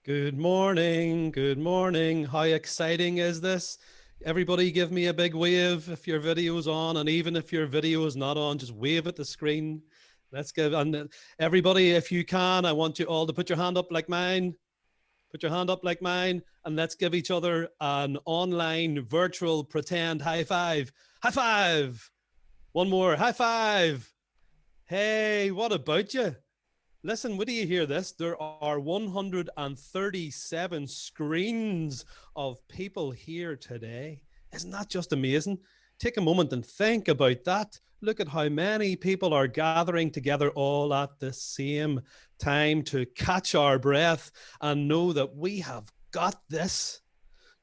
Good morning. Good morning. How exciting is this? Everybody give me a big wave if your video's on, and even if your video is not on, just wave at the screen. Let's give, and everybody, if you can, I want you all to put your hand up like mine. Put your hand up like mine, and let's give each other an online virtual pretend high five. High five. One more. High five. Hey, what about you? Listen, what do you hear this? There are 137 screens of people here today. Isn't that just amazing? Take a moment and think about that. Look at how many people are gathering together all at the same time to catch our breath and know that we have got this.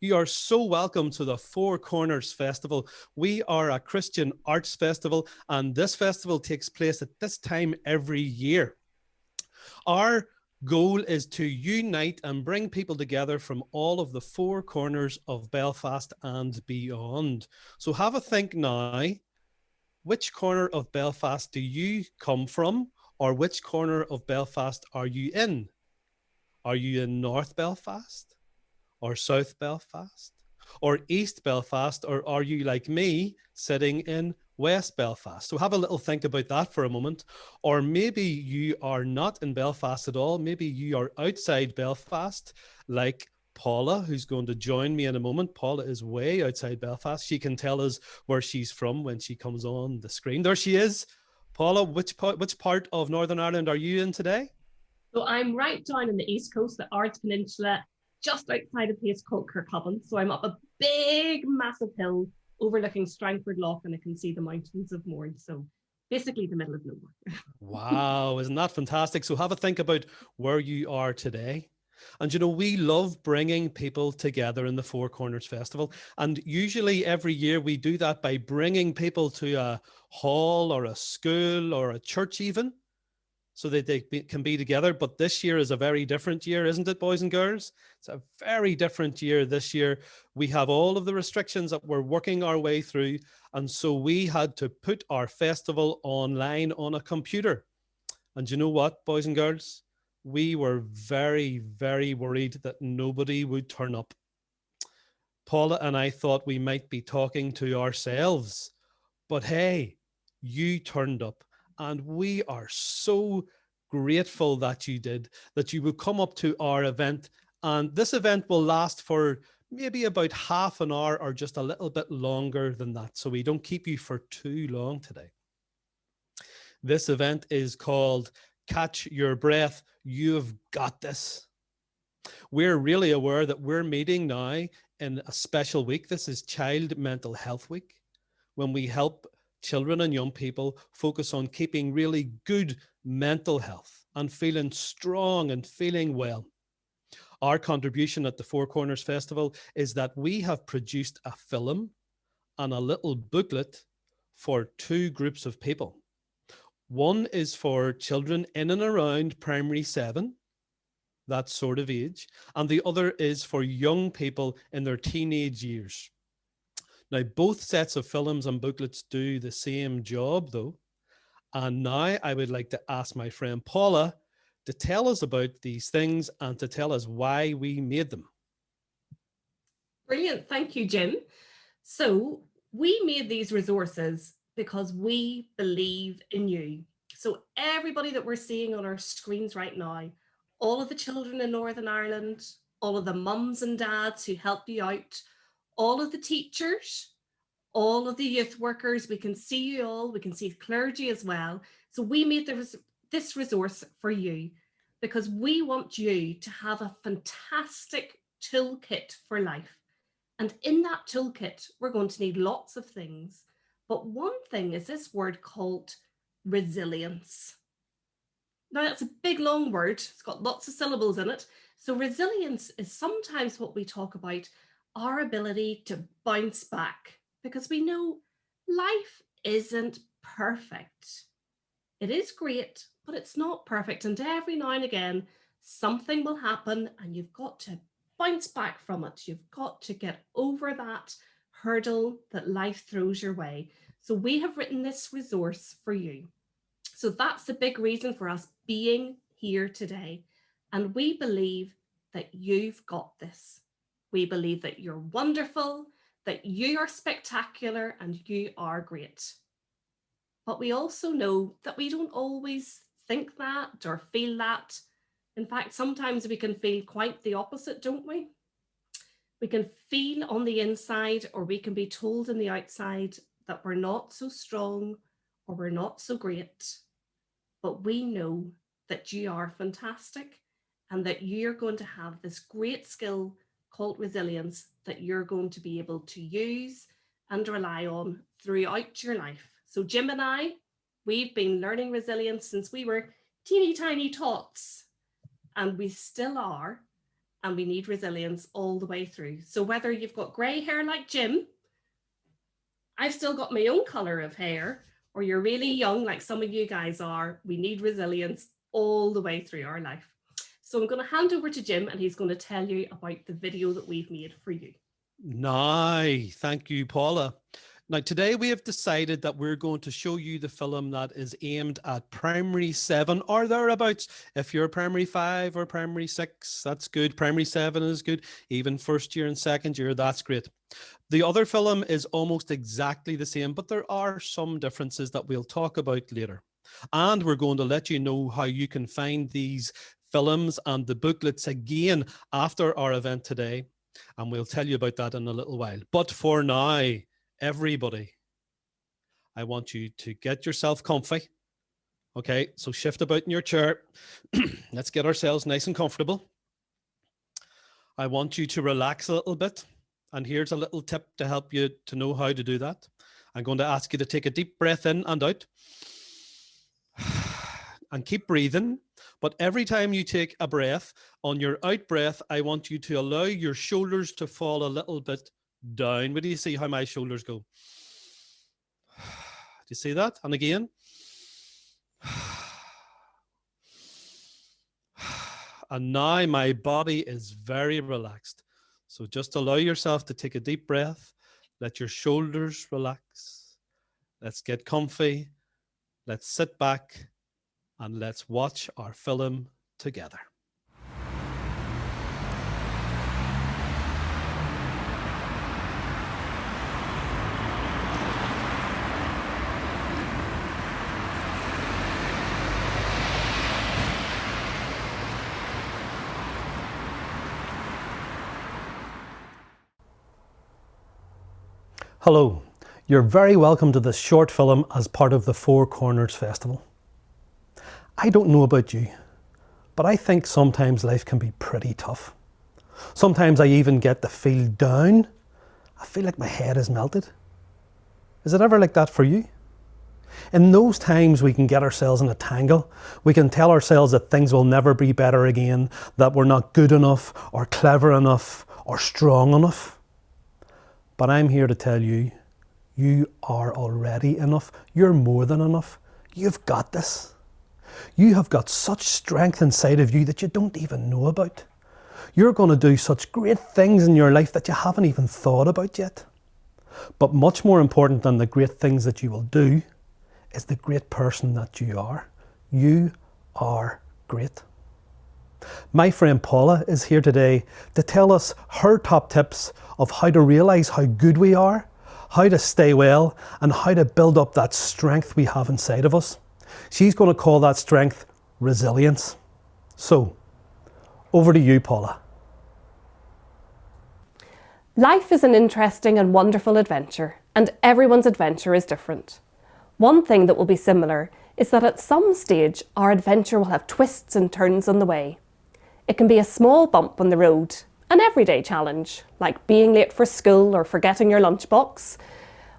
You are so welcome to the Four Corners Festival. We are a Christian arts festival, and this festival takes place at this time every year. Our goal is to unite and bring people together from all of the four corners of Belfast and beyond. So have a think now. Which corner of Belfast do you come from, or which corner of Belfast are you in? Are you in North Belfast, or South Belfast, or East Belfast, or are you like me sitting in West Belfast? So have a little think about that for a moment. Or maybe you are not in Belfast at all. Maybe you are outside Belfast, like Paula, who's going to join me in a moment. Paula is way outside Belfast. She can tell us where she's from when she comes on the screen. There she is. Paula, which part of Northern Ireland are you in today? So I'm right down in the east coast, the Ards Peninsula, just outside a place called Kirkhaven. So I'm up a big, massive hill overlooking Strangford Lough, and I can see the mountains of Mourne. So basically the middle of nowhere. Wow, isn't that fantastic? So have a think about where you are today. And you know, we love bringing people together in the Four Corners Festival. And usually every year we do that by bringing people to a hall or a school or a church even, so that can be together. But this year is a very different year, isn't it, boys and girls? It's a very different year this year. We have all of the restrictions that we're working our way through. And so we had to put our festival online on a computer. And you know what, boys and girls? We were very, very worried that nobody would turn up. Paula and I thought we might be talking to ourselves, but hey, you turned up, and we are so grateful that you did, that you would come up to our event. And this event will last for maybe about half an hour or just a little bit longer than that, so we don't keep you for too long today. This event is called Catch Your Breath. You've got this. We're really aware that we're meeting now in a special week. This is Child Mental Health Week, when we help children and young people focus on keeping really good mental health and feeling strong and feeling well. Our contribution at the Four Corners Festival is that we have produced a film and a little booklet for two groups of people. One is for children in and around primary 7, that sort of age, and the other is for young people in their teenage years. Now, both sets of films and booklets do the same job, though. And now I would like to ask my friend Paula to tell us about these things and to tell us why we made them. Brilliant. Thank you, Jim. So we made these resources because we believe in you. So everybody that we're seeing on our screens right now, all of the children in Northern Ireland, all of the mums and dads who help you out, all of the teachers, all of the youth workers, we can see you all, we can see clergy as well. So we made this resource for you because we want you to have a fantastic toolkit for life. And in that toolkit, we're going to need lots of things. But one thing is this word called resilience. Now, that's a big, long word. It's got lots of syllables in it. So resilience is sometimes what we talk about, our ability to bounce back, because we know life isn't perfect. It is great, but it's not perfect. And every now and again, something will happen and you've got to bounce back from it. You've got to get over that hurdle that life throws your way. So we have written this resource for you. So that's the big reason for us being here today. And we believe that you've got this. We believe that you're wonderful, that you are spectacular, and you are great. But we also know that we don't always think that or feel that. In fact, sometimes we can feel quite the opposite, don't we? We can feel on the inside, or we can be told on the outside that we're not so strong or we're not so great. But we know that you are fantastic and that you're going to have this great skill called resilience that you're going to be able to use and rely on throughout your life. So Jim and I, we've been learning resilience since we were teeny tiny tots, and we still are, and we need resilience all the way through. So whether you've got grey hair like Jim, I've still got my own colour of hair, or you're really young like some of you guys are, we need resilience all the way through our life. So I'm going to hand over to Jim, and he's going to tell you about the video that we've made for you. Thank you, Paula. Now, today we have decided that we're going to show you the film that is aimed at primary 7 or thereabouts. If you're primary 5 or primary 6, that's good. Primary 7 is good. Even first year and second year, that's great. The other film is almost exactly the same, but there are some differences that we'll talk about later. And we're going to let you know how you can find these films and the booklets again after our event today. And we'll tell you about that in a little while. But for now, everybody, I want you to get yourself comfy. Okay, so shift about in your chair. Let's get ourselves nice and comfortable. I want you to relax a little bit. And here's a little tip to help you to know how to do that. I'm going to ask you to take a deep breath in and out. And keep breathing. But every time you take a breath, on your out breath, I want you to allow your shoulders to fall a little bit down. Where do you see how my shoulders go? Do you see that? And again. And now my body is very relaxed. So just allow yourself to take a deep breath. Let your shoulders relax. Let's get comfy. Let's sit back and let's watch our film together. Hello, you're very welcome to this short film as part of the Four Corners Festival. I don't know about you, but I think sometimes life can be pretty tough. Sometimes I even get to feel down. I feel like my head is melted. Is it ever like that for you? In those times we can get ourselves in a tangle. We can tell ourselves that things will never be better again, that we're not good enough or clever enough or strong enough. But I'm here to tell you, you are already enough. You're more than enough. You've got this. You have got such strength inside of you that you don't even know about. You're going to do such great things in your life that you haven't even thought about yet. But much more important than the great things that you will do is the great person that you are. You are great. My friend Paula is here today to tell us her top tips of how to realise how good we are, how to stay well, and how to build up that strength we have inside of us. She's going to call that strength resilience. So, over to you, Paula. Life is an interesting and wonderful adventure, and everyone's adventure is different. One thing that will be similar is that at some stage our adventure will have twists and turns on the way. It can be a small bump on the road, an everyday challenge, like being late for school or forgetting your lunchbox.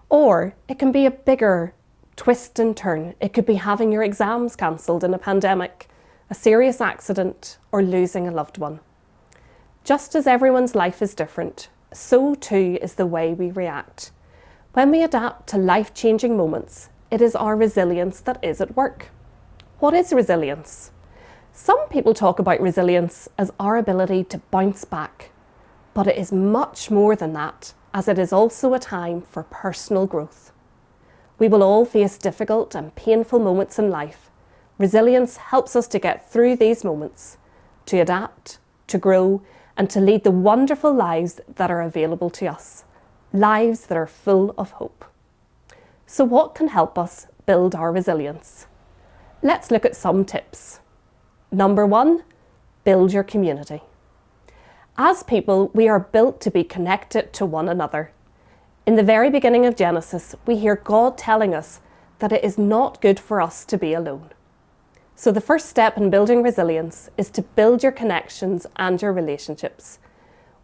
Or it can be a bigger twist and turn. It could be having your exams cancelled in a pandemic, a serious accident, or losing a loved one. Just as everyone's life is different, so too is the way we react. When we adapt to life-changing moments, it is our resilience that is at work. What is resilience? Some people talk about resilience as our ability to bounce back, but it is much more than that, as it is also a time for personal growth. We will all face difficult and painful moments in life. Resilience helps us to get through these moments, to adapt, to grow, and to lead the wonderful lives that are available to us, lives that are full of hope. So what can help us build our resilience? Let's look at some tips. Number 1, build your community. As people, we are built to be connected to one another. In the very beginning of Genesis, we hear God telling us that it is not good for us to be alone. So the first step in building resilience is to build your connections and your relationships.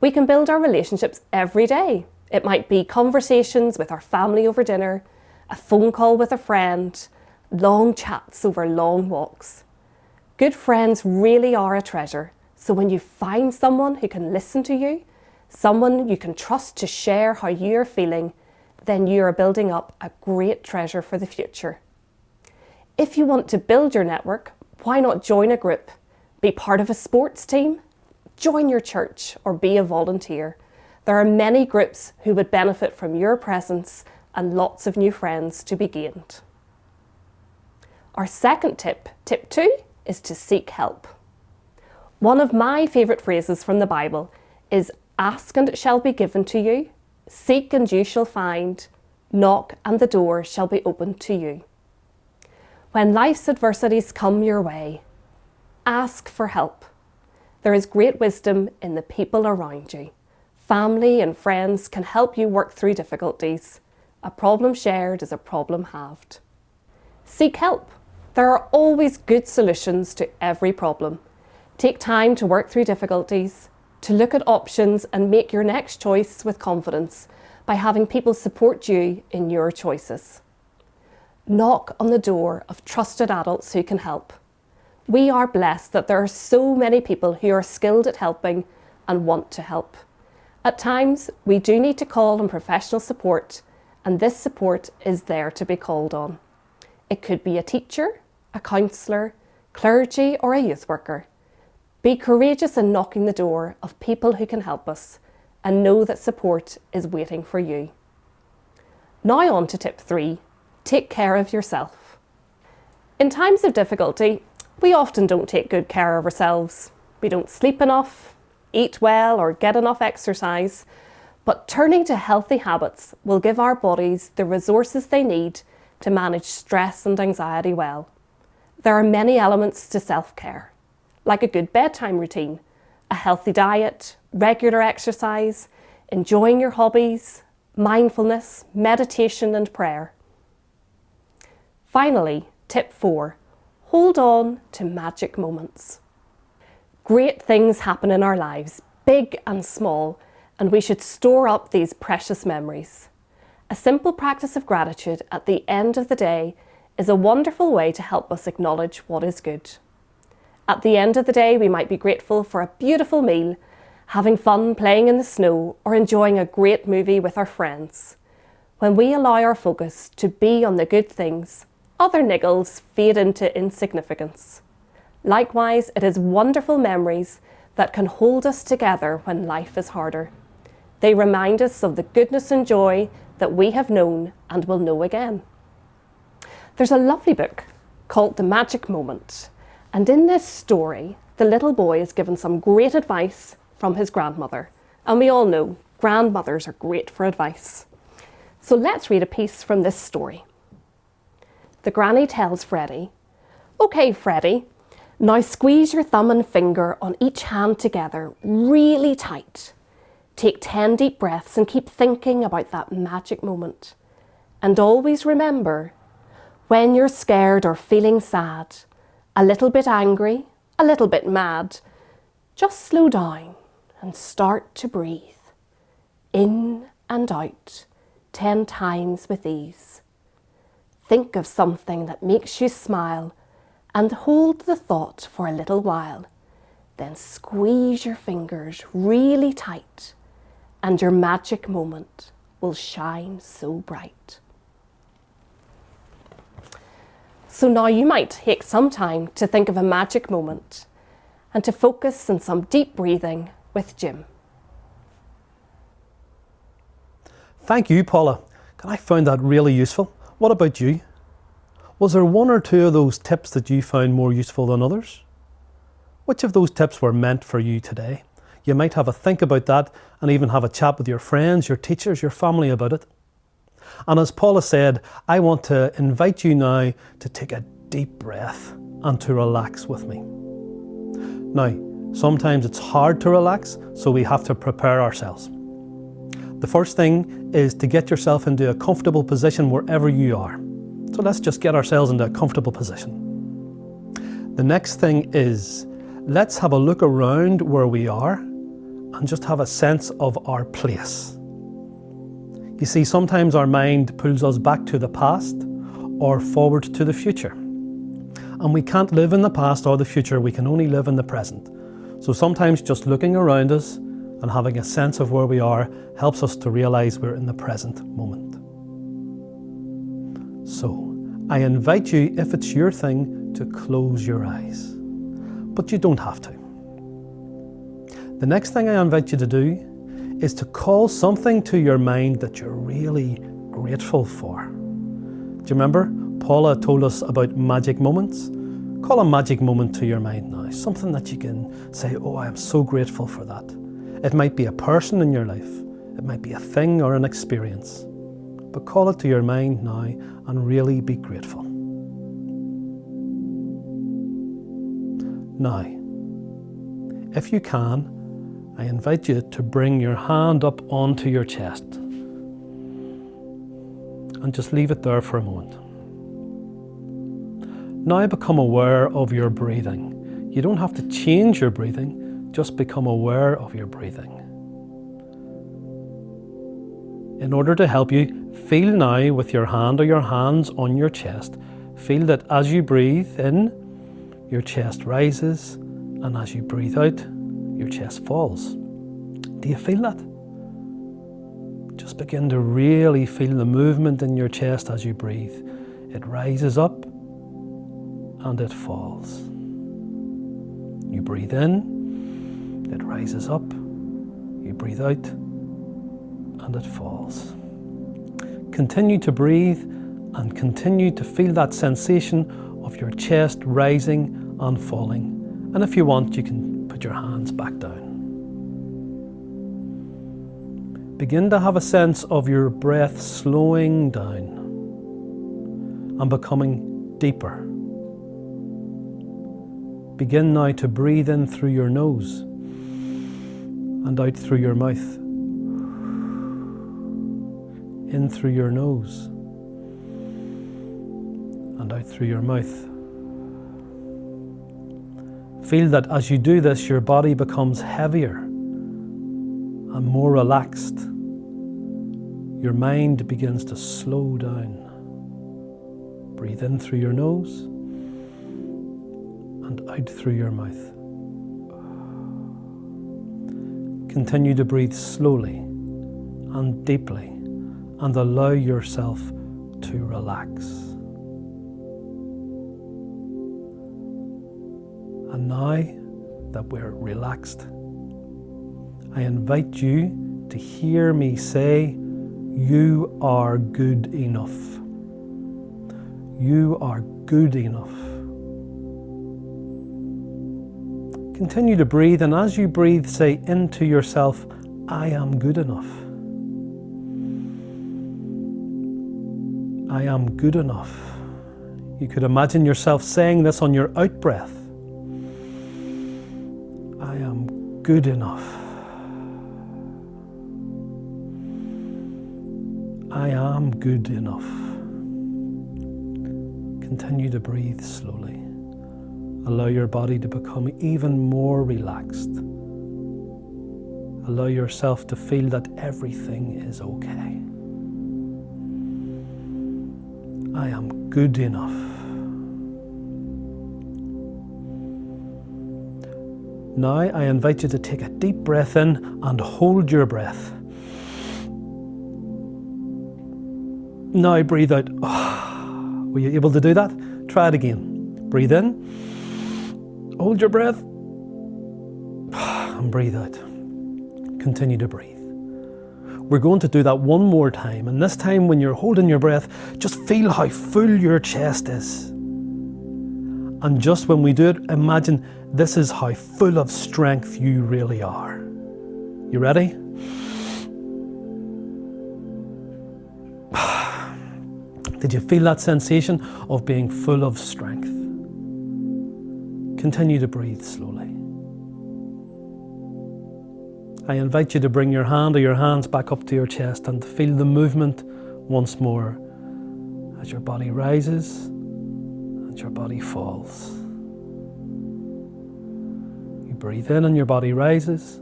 We can build our relationships every day. It might be conversations with our family over dinner, a phone call with a friend, long chats over long walks. Good friends really are a treasure. So when you find someone who can listen to you, someone you can trust to share how you're feeling, then you are building up a great treasure for the future. If you want to build your network, why not join a group? Be part of a sports team, join your church, or be a volunteer. There are many groups who would benefit from your presence and lots of new friends to be gained. Our second tip, tip 2, is to seek help. One of my favourite phrases from the Bible is, "Ask and it shall be given to you, seek and you shall find, knock and the door shall be opened to you." When life's adversities come your way, ask for help. There is great wisdom in the people around you. Family and friends can help you work through difficulties. A problem shared is a problem halved. Seek help. There are always good solutions to every problem. Take time to work through difficulties, to look at options and make your next choice with confidence by having people support you in your choices. Knock on the door of trusted adults who can help. We are blessed that there are so many people who are skilled at helping and want to help. At times, we do need to call on professional support, and this support is there to be called on. It could be a teacher, a counsellor, clergy, or a youth worker. Be courageous in knocking the door of people who can help us, and know that support is waiting for you. Now on to tip 3, take care of yourself. In times of difficulty, we often don't take good care of ourselves. We don't sleep enough, eat well, or get enough exercise. But turning to healthy habits will give our bodies the resources they need to manage stress and anxiety well. There are many elements to self-care, like a good bedtime routine, a healthy diet, regular exercise, enjoying your hobbies, mindfulness, meditation, and prayer. Finally, tip 4, hold on to magic moments. Great things happen in our lives, big and small, and we should store up these precious memories. A simple practice of gratitude at the end of the day is a wonderful way to help us acknowledge what is good. At the end of the day, we might be grateful for a beautiful meal, having fun playing in the snow, or enjoying a great movie with our friends. When we allow our focus to be on the good things, other niggles fade into insignificance. Likewise, it is wonderful memories that can hold us together when life is harder. They remind us of the goodness and joy that we have known and will know again. There's a lovely book called The Magic Moment, and in this story, the little boy is given some great advice from his grandmother. And we all know grandmothers are great for advice. So let's read a piece from this story. The granny tells Freddie, "Okay, Freddie, now squeeze your thumb and finger on each hand together really tight. Take 10 deep breaths and keep thinking about that magic moment. And always remember, when you're scared or feeling sad, a little bit angry, a little bit mad, just slow down and start to breathe. In and out 10 times with ease. Think of something that makes you smile and hold the thought for a little while. Then squeeze your fingers really tight and your magic moment will shine so bright." So now you might take some time to think of a magic moment and to focus on some deep breathing with Jim. Thank you, Paula. I found that really useful. What about you? Was there one or two of those tips that you found more useful than others? which of those tips were meant for you today? You might have a think about that and even have a chat with your friends, your teachers, your family about it. And as Paula said, I want to invite you now to take a deep breath and to relax with me. Now, sometimes it's hard to relax, so we have to prepare ourselves. The first thing is to get yourself into a comfortable position wherever you are. So let's just get ourselves into a comfortable position. The next thing is, let's have a look around where we are and just have a sense of our place. You see, sometimes our mind pulls us back to the past or forward to the future. And we can't live in the past or the future, we can only live in the present. So sometimes just looking around us and having a sense of where we are helps us to realize we're in the present moment. So, I invite you, if it's your thing, to close your eyes. But you don't have to. The next thing I invite you to do is to call something to your mind that you're really grateful for. Do you remember? Paula told us about magic moments. Call a magic moment to your mind now. Something that you can say, oh, I am so grateful for that. It might be a person in your life. It might be a thing or an experience. But call it to your mind now and really be grateful. Now, if you can, I invite you to bring your hand up onto your chest and just leave it there for a moment. Now become aware of your breathing. You don't have to change your breathing, just become aware of your breathing. In order to help you, feel now with your hand or your hands on your chest. Feel that as you breathe in, your chest rises, and as you breathe out, your chest falls. Do you feel that? Just begin to really feel the movement in your chest as you breathe. It rises up and it falls. You breathe in, it rises up. You breathe out and it falls. Continue to breathe and continue to feel that sensation of your chest rising and falling. And if you want, you can put your hands back down. Begin to have a sense of your breath slowing down and becoming deeper. Begin now to breathe in through your nose and out through your mouth. In through your nose and out through your mouth. Feel that as you do this, your body becomes heavier and more relaxed. Your mind begins to slow down. Breathe in through your nose and out through your mouth. Continue to breathe slowly and deeply and allow yourself to relax. And now that we're relaxed, I invite you to hear me say, you are good enough. You are good enough. Continue to breathe, and as you breathe, say into yourself, I am good enough. I am good enough. You could imagine yourself saying this on your out breath. I am good enough. I am good enough. Continue to breathe slowly. Allow your body to become even more relaxed. Allow yourself to feel that everything is okay. I am good enough. Now I invite you to take a deep breath in and hold your breath. Now breathe out. Oh, were you able to do that? Try it again. Breathe in, hold your breath, and breathe out. Continue to breathe. We're going to do that one more time, and this time when you're holding your breath, just feel how full your chest is. And just when we do it, imagine this is how full of strength you really are. You ready? Did you feel that sensation of being full of strength? Continue to breathe slowly. I invite you to bring your hand or your hands back up to your chest and feel the movement once more as your body rises and your body falls. You breathe in and your body rises.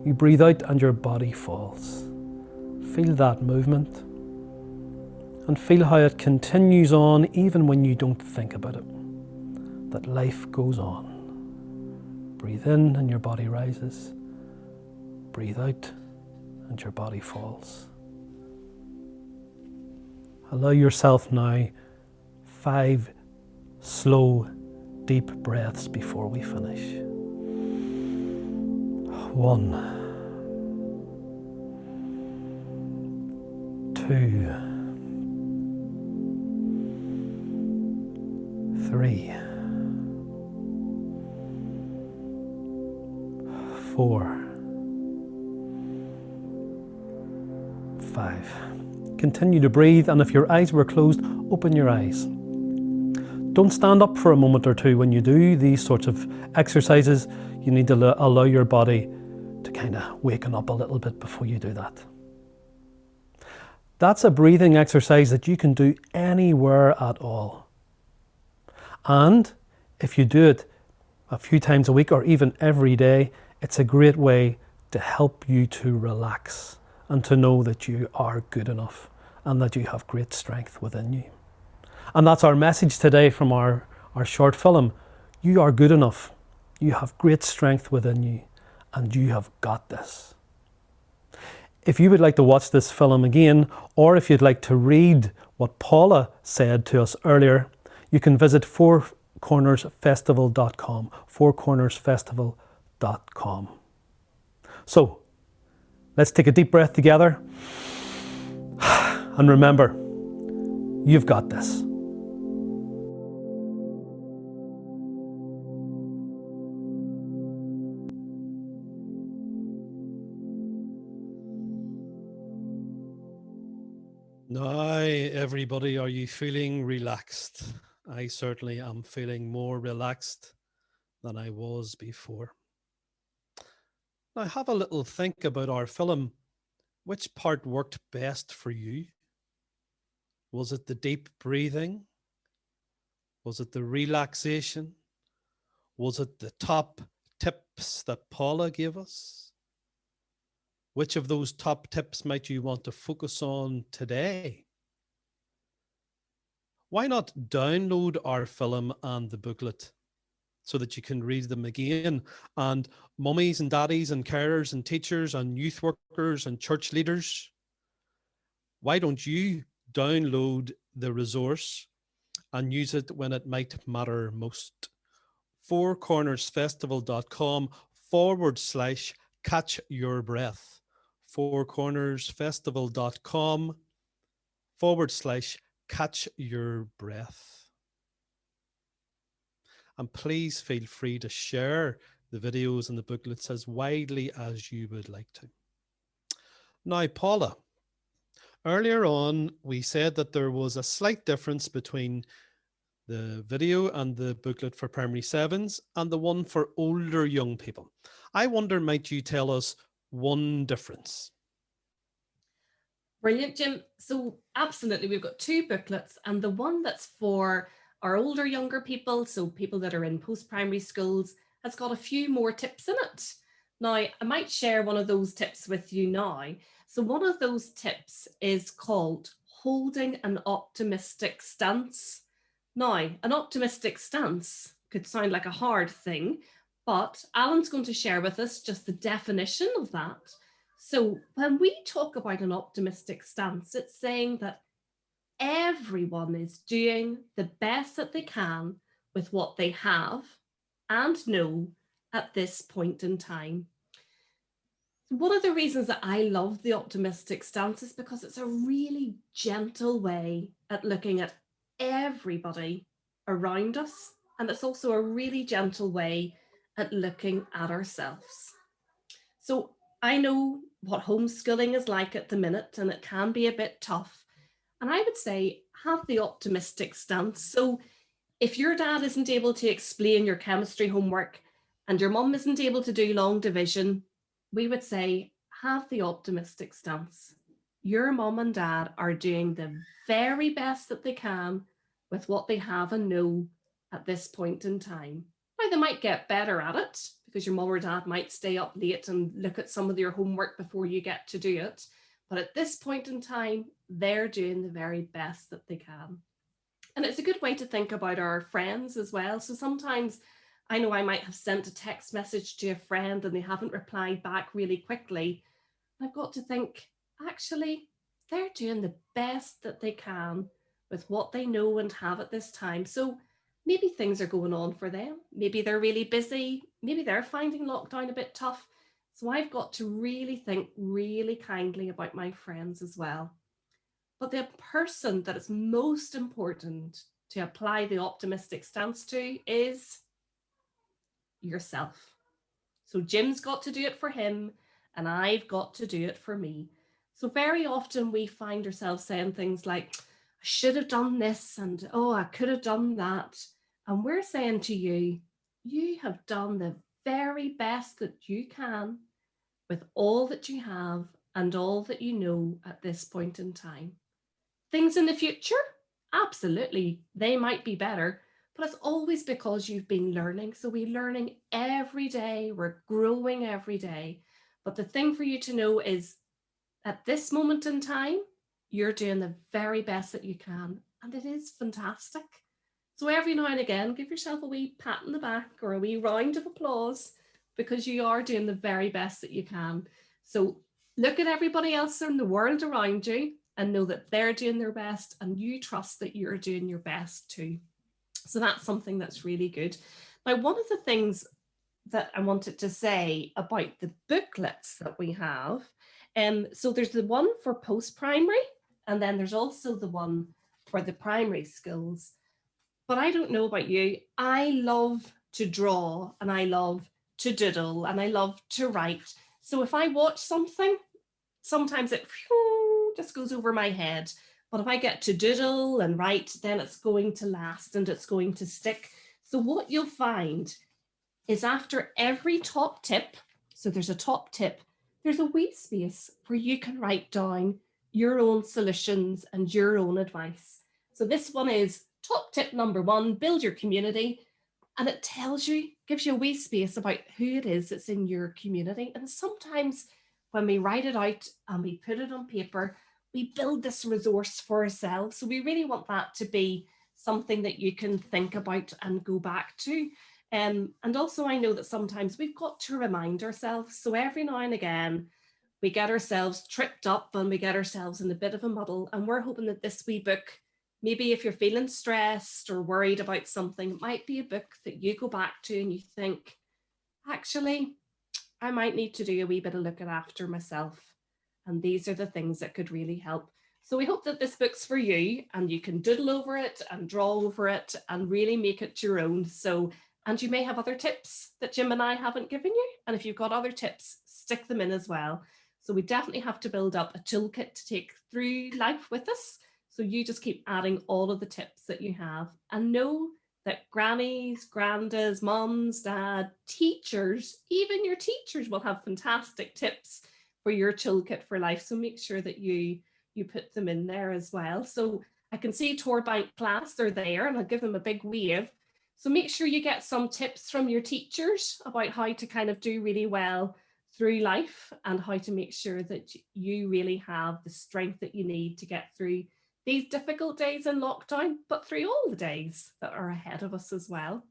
You breathe out and your body falls. Feel that movement and feel how it continues on even when you don't think about it. That life goes on. Breathe in and your body rises. Breathe out and your body falls. Allow yourself now 5 slow, deep breaths before we finish. 1, 2, 3, 4, 5. Continue to breathe, and if your eyes were closed, open your eyes. Don't stand up for a moment or two when you do these sorts of exercises. You need to allow your body to kind of waken up a little bit before you do that. That's a breathing exercise that you can do anywhere at all. And if you do it a few times a week or even every day, it's a great way to help you to relax and to know that you are good enough and that you have great strength within you. And that's our message today from our short film. You are good enough. You have great strength within you and you have got this. If you would like to watch this film again, or if you'd like to read what Paula said to us earlier, you can visit fourcornersfestival.com, fourcornersfestival.com. So, let's take a deep breath together. And remember, you've got this. Now, everybody, are you feeling relaxed? I certainly am feeling more relaxed than I was before. Now, have a little think about our film. Which part worked best for you? Was it the deep breathing? Was it the relaxation? Was it the top tips that Paula gave us? Which of those top tips might you want to focus on today? Why not download our film and the booklet so that you can read them again? And mummies and daddies and carers and teachers and youth workers and church leaders, why don't you download the resource and use it when it might matter most? fourcornersfestival.com/catch your breath. fourcornersfestival.com/catch your breath. And please feel free to share the videos and the booklets as widely as you would like to. Now, Paula, earlier on, we said that there was a slight difference between the video and the booklet for primary 7s and the one for older young people. I wonder, might you tell us one difference? Brilliant, Jim. So absolutely, we've got 2 booklets, and the one that's for our older, younger people, so people that are in post-primary schools, has got a few more tips in it. Now, I might share one of those tips with you now. So one of those tips is called holding an optimistic stance. Now, an optimistic stance could sound like a hard thing, but Alan's going to share with us just the definition of that. So when we talk about an optimistic stance, it's saying that everyone is doing the best that they can with what they have and know at this point in time. One of the reasons that I love the optimistic stance is because it's a really gentle way at looking at everybody around us And it's also a really gentle way at looking at ourselves. So I know what homeschooling is like at the minute, and it can be a bit tough. And I would say have the optimistic stance. So if your dad isn't able to explain your chemistry homework and your mum isn't able to do long division, we would say have the optimistic stance. Your mum and dad are doing the very best that they can with what they have and know at this point in time. Now, they might get better at it because your mum or dad might stay up late and look at some of your homework before you get to do it. But at this point in time, they're doing the very best that they can. And it's a good way to think about our friends as well. So sometimes I know I might have sent a text message to a friend and they haven't replied back really quickly. I've got to think, actually, they're doing the best that they can with what they know and have at this time. So maybe things are going on for them. Maybe they're really busy. Maybe they're finding lockdown a bit tough. So I've got to really think really kindly about my friends as well. But the person that is most important to apply the optimistic stance to is yourself. So Jim's got to do it for him, and I've got to do it for me. So very often we find ourselves saying things like, I should have done this, and oh, I could have done that. And we're saying to you, you have done the very best that you can with all that you have and all that you know at this point in time. Things in the future, absolutely, they might be better, but it's always because you've been learning. So we're learning every day, we're growing every day. But the thing for you to know is at this moment in time, you're doing the very best that you can. And it is fantastic. So every now and again, give yourself a wee pat on the back or a wee round of applause because you are doing the very best that you can. So look at everybody else in the world around you and know that they're doing their best and you trust that you're doing your best too. So that's something that's really good. Now, one of the things that I wanted to say about the booklets that we have, so there's the one for post-primary, and then there's also the one for the primary schools. But I don't know about you, I love to draw and I love to doodle and I love to write. So if I watch something, sometimes it just goes over my head. But if I get to doodle and write, then it's going to last and it's going to stick. So what you'll find is after every top tip, so there's a top tip, there's a wee space where you can write down your own solutions and your own advice. So this one is top tip number 1, build your community. And it tells you, gives you a wee space about who it is that's in your community. And sometimes when we write it out and we put it on paper, we build this resource for ourselves. So we really want that to be something that you can think about and go back to. And also I know that sometimes we've got to remind ourselves. So every now and again, we get ourselves tripped up and we get ourselves in a bit of a muddle. And we're hoping that this wee book, maybe if you're feeling stressed or worried about something, it might be a book that you go back to and you think, actually, I might need to do a wee bit of looking after myself. And these are the things that could really help. So we hope that this book's for you and you can doodle over it and draw over it and really make it your own. So, and you may have other tips that Jim and I haven't given you. And if you've got other tips, stick them in as well. So we definitely have to build up a toolkit to take through life with us. So you just keep adding all of the tips that you have and know that grannies, grandas, mums, dad, teachers, even your teachers will have fantastic tips for your toolkit for life. So make sure that you put them in there as well. So I can see Torbank class, they're there and I'll give them a big wave. So make sure you get some tips from your teachers about how to kind of do really well through life and how to make sure that you really have the strength that you need to get through these difficult days in lockdown, but through all the days that are ahead of us as well.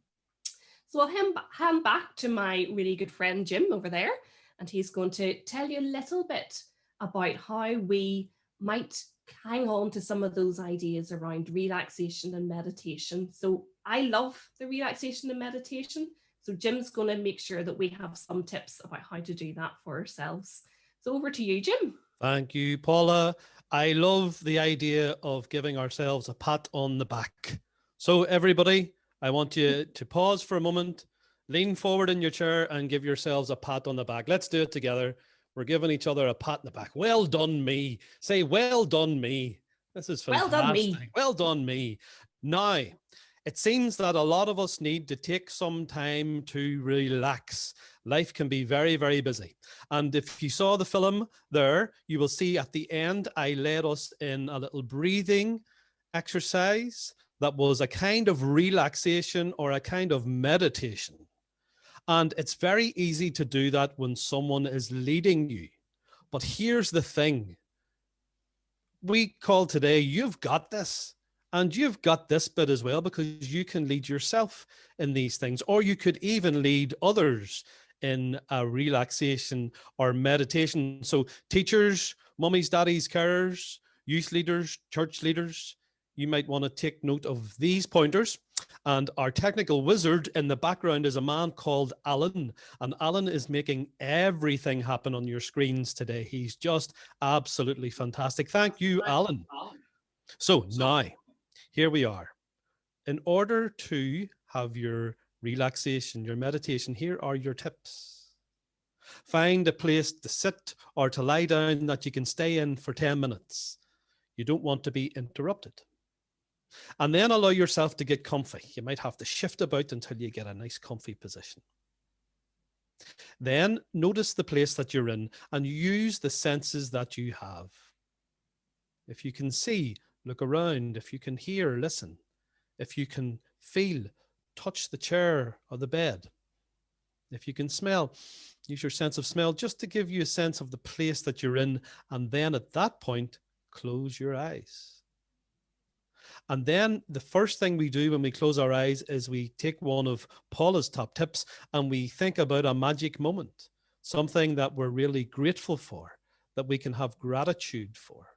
So I'll hand back to my really good friend Jim over there, and he's going to tell you a little bit about how we might hang on to some of those ideas around relaxation and meditation. So I love the relaxation and meditation. So Jim's going to make sure that we have some tips about how to do that for ourselves. So over to you, Jim. Thank you, Paula. I love the idea of giving ourselves a pat on the back. So everybody, I want you to pause for a moment, lean forward in your chair and give yourselves a pat on the back. Let's do it together. We're giving each other a pat in the back. Well done, me. Say, well done, me. This is Well fantastic. done, me. Well done, me. Now, it seems that a lot of us need to take some time to relax. Life can be very, very busy. And if you saw the film there, you will see at the end, I led us in a little breathing exercise that was a kind of relaxation or a kind of meditation. And it's very easy to do that when someone is leading you. But here's the thing. We call today, you've got this. And you've got this bit as well, because you can lead yourself in these things, or you could even lead others in a relaxation or meditation. So teachers, mummies, daddies, carers, youth leaders, church leaders, you might want to take note of these pointers. And our technical wizard in the background is a man called Alan. And Alan is making everything happen on your screens today. He's just absolutely fantastic. Thank you, Alan. So now, here we are. In order to have your relaxation, your meditation, here are your tips. Find a place to sit or to lie down that you can stay in for 10 minutes. You don't want to be interrupted. And then allow yourself to get comfy. You might have to shift about until you get a nice comfy position. Then notice the place that you're in and use the senses that you have. If you can see, look around. If you can hear, listen. If you can feel, touch the chair or the bed. If you can smell, use your sense of smell just to give you a sense of the place that you're in. And then at that point, close your eyes. And then the first thing we do when we close our eyes is we take one of Paula's top tips and we think about a magic moment, something that we're really grateful for, that we can have gratitude for.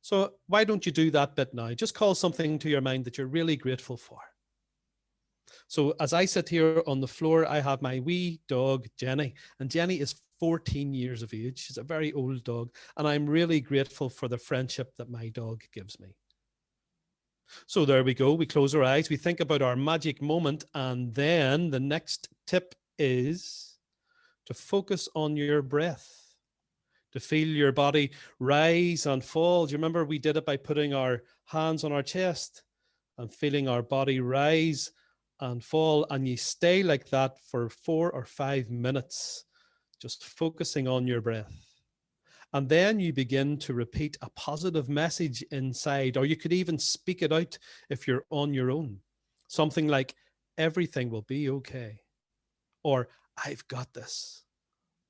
So why don't you do that bit now? Just call something to your mind that you're really grateful for. So as I sit here on the floor, I have my wee dog, Jenny, and Jenny is 14 years of age. She's a very old dog, and I'm really grateful for the friendship that my dog gives me. So there we go. We close our eyes. We think about our magic moment. And then the next tip is to focus on your breath, to feel your body rise and fall. Do you remember we did it by putting our hands on our chest and feeling our body rise and fall? And you stay like that for 4 or 5 minutes, just focusing on your breath. And then you begin to repeat a positive message inside, or you could even speak it out if you're on your own. Something like, everything will be okay. Or, I've got this.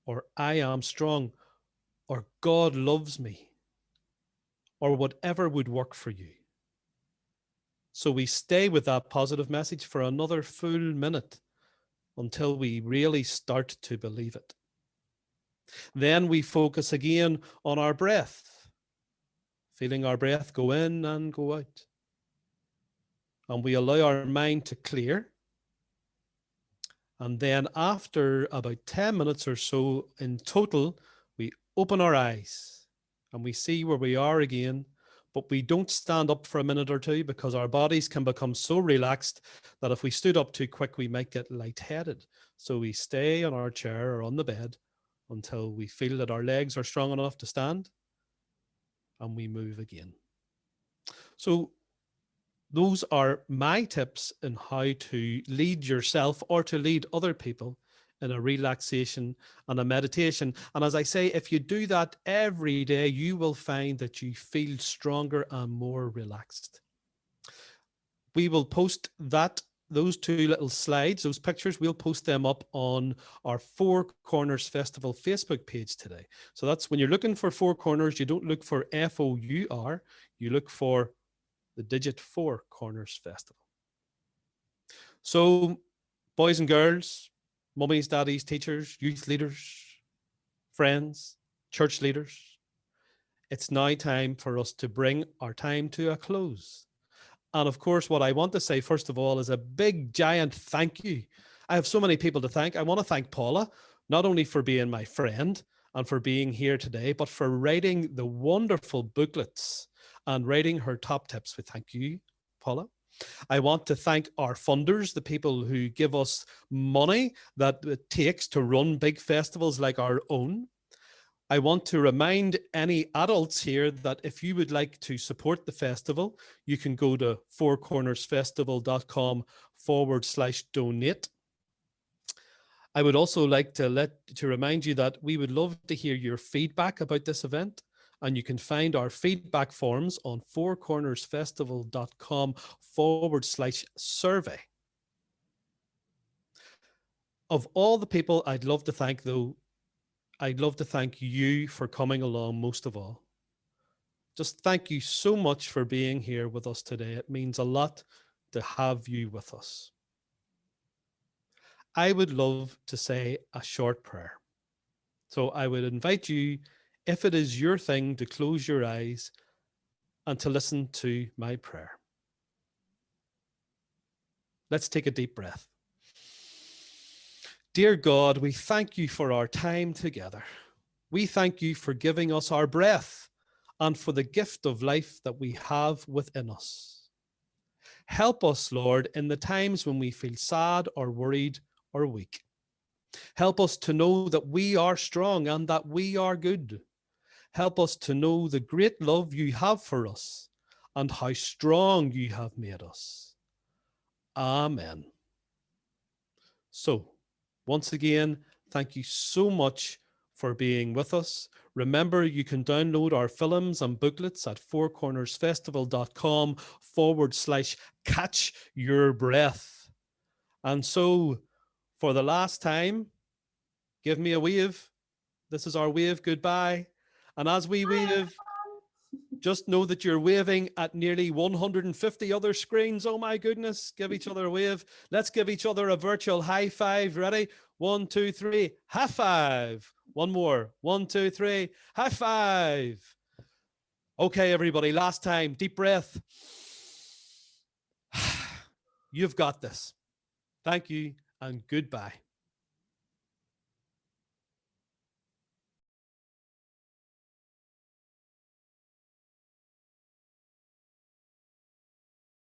Or, I am strong. Or, God loves me. Or whatever would work for you. So we stay with that positive message for another full minute until we really start to believe it. Then we focus again on our breath, feeling our breath go in and go out. And we allow our mind to clear. And then after about 10 minutes or so in total, we open our eyes and we see where we are again, but we don't stand up for a minute or two because our bodies can become so relaxed that if we stood up too quick, we might get lightheaded. So we stay on our chair or on the bed until we feel that our legs are strong enough to stand, and we move again. So those are my tips on how to lead yourself or to lead other people in a relaxation and a meditation. And as I say, if you do that every day, you will find that you feel stronger and more relaxed. We will post those 2 little slides, those pictures, we'll post them up on our Four Corners Festival Facebook page today. So that's when you're looking for Four Corners, you don't look for FOUR, you look for the digit 4 Corners Festival. So boys and girls, mummies, daddies, teachers, youth leaders, friends, church leaders, it's now time for us to bring our time to a close. And of course, what I want to say, first of all, is a big, giant thank you. I have so many people to thank. I want to thank Paula, not only for being my friend and for being here today, but for writing the wonderful booklets and writing her top tips. We thank you, Paula. I want to thank our funders, the people who give us money that it takes to run big festivals like our own. I want to remind any adults here that if you would like to support the festival, you can go to fourcornersfestival.com/donate. I would also like to remind you that we would love to hear your feedback about this event, and you can find our feedback forms on fourcornersfestival.com/survey. Of all the people I'd love to thank, though, I'd love to thank you for coming along most of all. Just thank you so much for being here with us today. It means a lot to have you with us. I would love to say a short prayer. So I would invite you, if it is your thing, to close your eyes and to listen to my prayer. Let's take a deep breath. Dear God, we thank you for our time together. We thank you for giving us our breath and for the gift of life that we have within us. Help us, Lord, in the times when we feel sad or worried or weak. Help us to know that we are strong and that we are good. Help us to know the great love you have for us and how strong you have made us. Amen. So, once again, thank you so much for being with us. Remember, you can download our films and booklets at fourcornersfestival.com/catch your breath. And so, for the last time, give me a wave. This is our wave goodbye. And as we wave, just know that you're waving at nearly 150 other screens. Oh my goodness. Give each other a wave. Let's give each other a virtual high five. Ready? 1, 2, 3. High five. One more. 1, 2, 3. High five. Okay, everybody. Last time. Deep breath. You've got this. Thank you and goodbye.